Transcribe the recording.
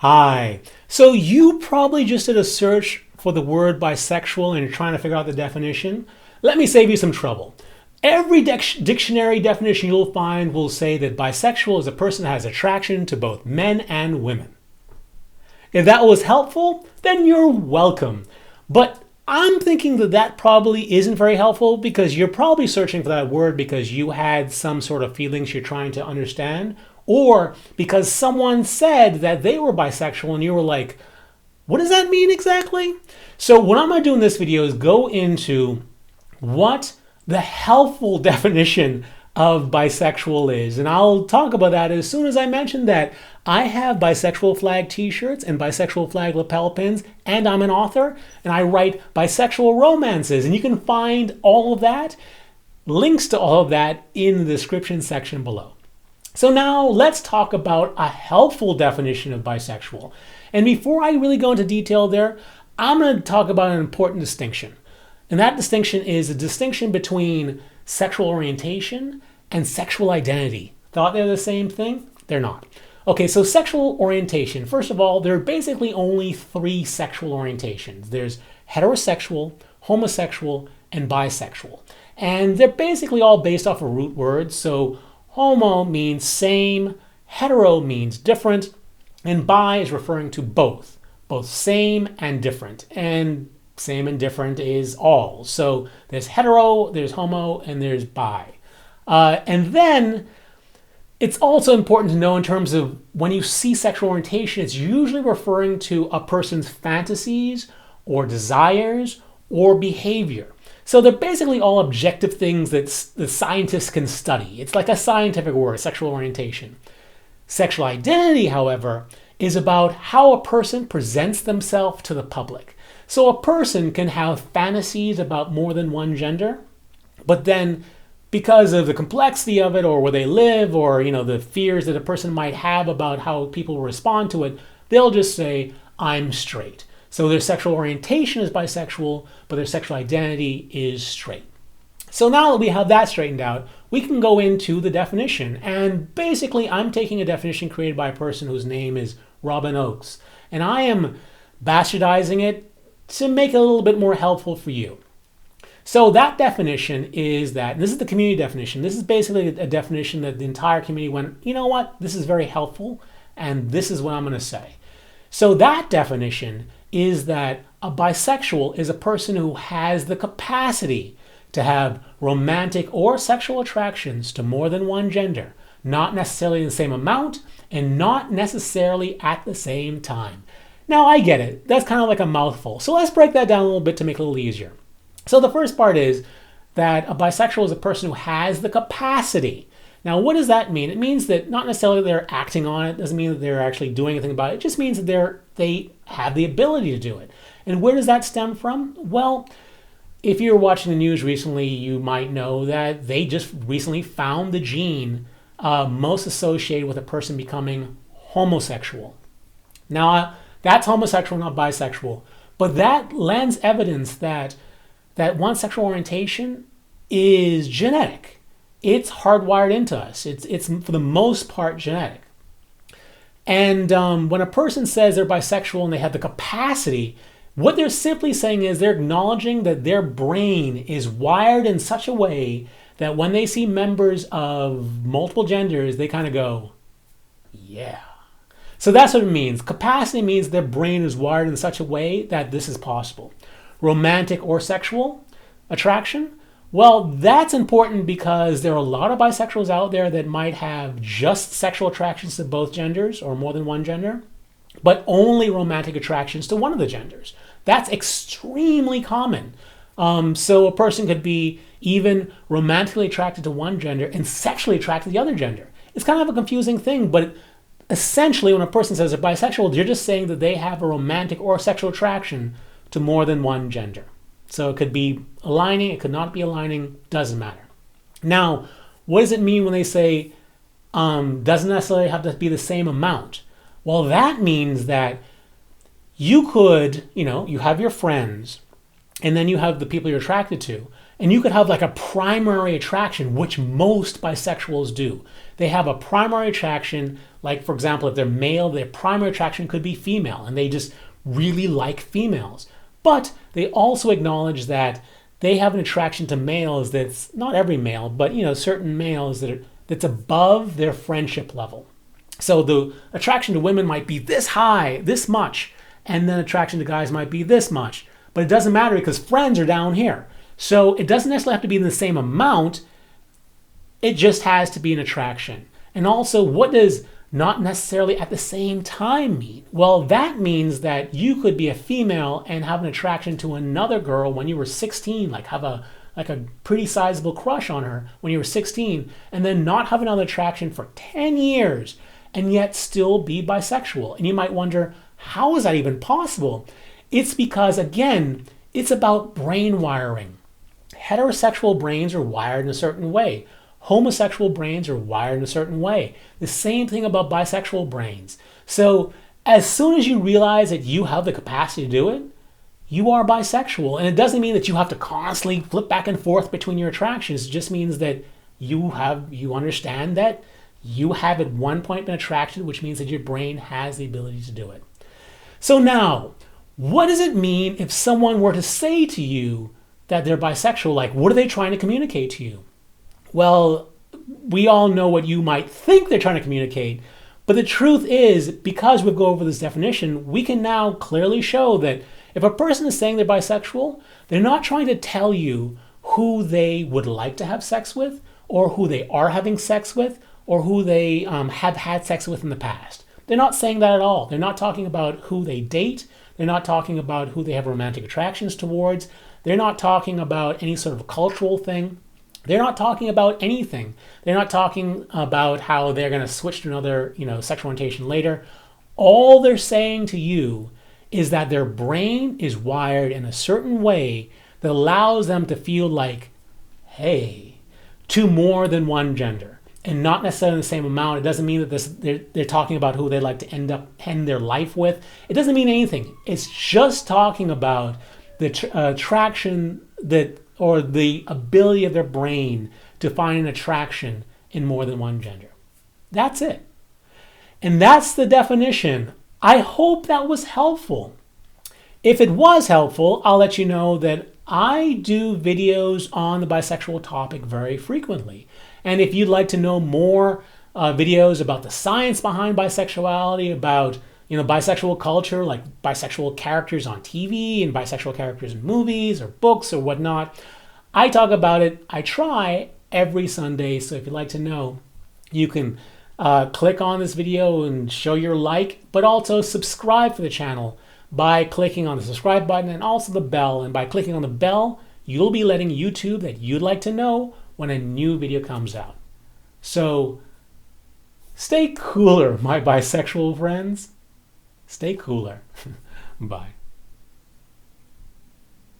Hi. So you probably just did a search for the word bisexual and you're trying to figure out the definition. Let me save you some trouble. Every dictionary definition you'll find will say that bisexual is a person that has attraction to both men and women. If that was helpful, then you're welcome. But I'm thinking that that probably isn't very helpful because you're probably searching for that word because you had some sort of feelings you're trying to understand, or because someone said that they were bisexual and you were like, what does that mean exactly? So what I'm going to do in this video is go into what the helpful definition of bisexual is. And I'll talk about that as soon as I mention that I have bisexual flag t-shirts and bisexual flag lapel pins, and I'm an author and I write bisexual romances. And you can find all of that, links to all of that in the description section below. So now let's talk about a helpful definition of bisexual. And before I really go into detail there, I'm going to talk about an important distinction. And that distinction is a distinction between sexual orientation and sexual identity. Thought they're the same thing? They're not. Okay, so sexual orientation. First of all, there are basically only three sexual orientations. There's heterosexual, homosexual, and bisexual. And they're basically all based off of root words. So homo means same, hetero means different, and bi is referring to both same and different. And same and different is all. So there's hetero, there's homo, and there's bi. And then it's also important to know in terms of when you see sexual orientation, it's usually referring to a person's fantasies or desires or behavior. So they're basically all objective things that the scientists can study. It's like a scientific word, sexual orientation. Sexual identity, however, is about how a person presents themselves to the public. So a person can have fantasies about more than one gender, but then because of the complexity of it or where they live or the fears that a person might have about how people respond to it, they'll just say, I'm straight. So their sexual orientation is bisexual, but their sexual identity is straight. So now that we have that straightened out, we can go into the definition. And basically, I'm taking a definition created by a person whose name is Robin Oakes. And I am bastardizing it to make it a little bit more helpful for you. So that definition is that, and this is the community definition, this is basically a definition that the entire community went, you know what, this is very helpful, and this is what I'm going to say. So that definition is that a bisexual is a person who has the capacity to have romantic or sexual attractions to more than one gender, not necessarily in the same amount and not necessarily at the same time. Now I get it, that's kind of like a mouthful. So let's break that down a little bit to make it a little easier. So the first part is that a bisexual is a person who has the capacity. Now what does that mean? It means that not necessarily they're acting on it, doesn't mean that they're actually doing anything about it, it just means that they have the ability to do it. And where does that stem from? Well, if you're watching the news recently, you might know that they just recently found the gene most associated with a person becoming homosexual. Now, that's homosexual, not bisexual. But that lends evidence that one's sexual orientation is genetic. It's hardwired into us. It's for the most part genetic. And when a person says they're bisexual and they have the capacity, what they're simply saying is they're acknowledging that their brain is wired in such a way that when they see members of multiple genders, they kind of go, yeah. So that's what it means. Capacity means their brain is wired in such a way that this is possible. Romantic or sexual attraction? Well, that's important because there are a lot of bisexuals out there that might have just sexual attractions to both genders or more than one gender, but only romantic attractions to one of the genders. That's extremely common. So a person could be even romantically attracted to one gender and sexually attracted to the other gender. It's kind of a confusing thing, but essentially when a person says they're bisexual, they're just saying that they have a romantic or sexual attraction to more than one gender. So it could be aligning, it could not be aligning, doesn't matter. Now, what does it mean when they say doesn't necessarily have to be the same amount? Well, that means that you could, you have your friends and then you have the people you're attracted to, and you could have like a primary attraction, which most bisexuals do. They have a primary attraction, like for example, if they're male, their primary attraction could be female, and they just really like females. But they also acknowledge that they have an attraction to males that's not every male, but certain males that's above their friendship level. So the attraction to women might be this high, this much, and then attraction to guys might be this much. But it doesn't matter because friends are down here. So it doesn't necessarily have to be in the same amount. It just has to be an attraction. And also, what does not necessarily at the same time mean? Well, that means that you could be a female and have an attraction to another girl when you were 16, like have a pretty sizable crush on her when you were 16, and then not have another attraction for 10 years and yet still be bisexual. And you might wonder, how is that even possible? It's because, again, it's about brain wiring. Heterosexual brains are wired in a certain way. Homosexual brains are wired in a certain way. The same thing about bisexual brains. So as soon as you realize that you have the capacity to do it, you are bisexual. And it doesn't mean that you have to constantly flip back and forth between your attractions. It just means that you understand that you have at one point been attracted, which means that your brain has the ability to do it. So now, what does it mean if someone were to say to you that they're bisexual? Like, what are they trying to communicate to you? Well, we all know what you might think they're trying to communicate, but the truth is, because we've gone over this definition, we can now clearly show that if a person is saying they're bisexual, they're not trying to tell you who they would like to have sex with, or who they are having sex with, or who they have had sex with in the past. They're not saying that at all. They're not talking about who they date. They're not talking about who they have romantic attractions towards. They're not talking about any sort of cultural thing. They're not talking about anything. They're not talking about how they're going to switch to another, sexual orientation later. All they're saying to you is that their brain is wired in a certain way that allows them to feel like, hey, to more than one gender, and not necessarily the same amount. It doesn't mean that they're talking about who they'd like to end their life with. It doesn't mean anything. It's just talking about the attraction or the ability of their brain to find an attraction in more than one gender. That's it. And that's the definition. I hope that was helpful. If it was helpful, I'll let you know that I do videos on the bisexual topic very frequently. And if you'd like to know more videos about the science behind bisexuality, about bisexual culture, like bisexual characters on TV and bisexual characters in movies or books or whatnot, I talk about it, I try, every Sunday. So if you'd like to know, you can click on this video and show your like, but also subscribe for the channel by clicking on the subscribe button and also the bell. And by clicking on the bell, you'll be letting YouTube that you'd like to know when a new video comes out. So stay cooler, my bisexual friends. Stay cooler. Bye.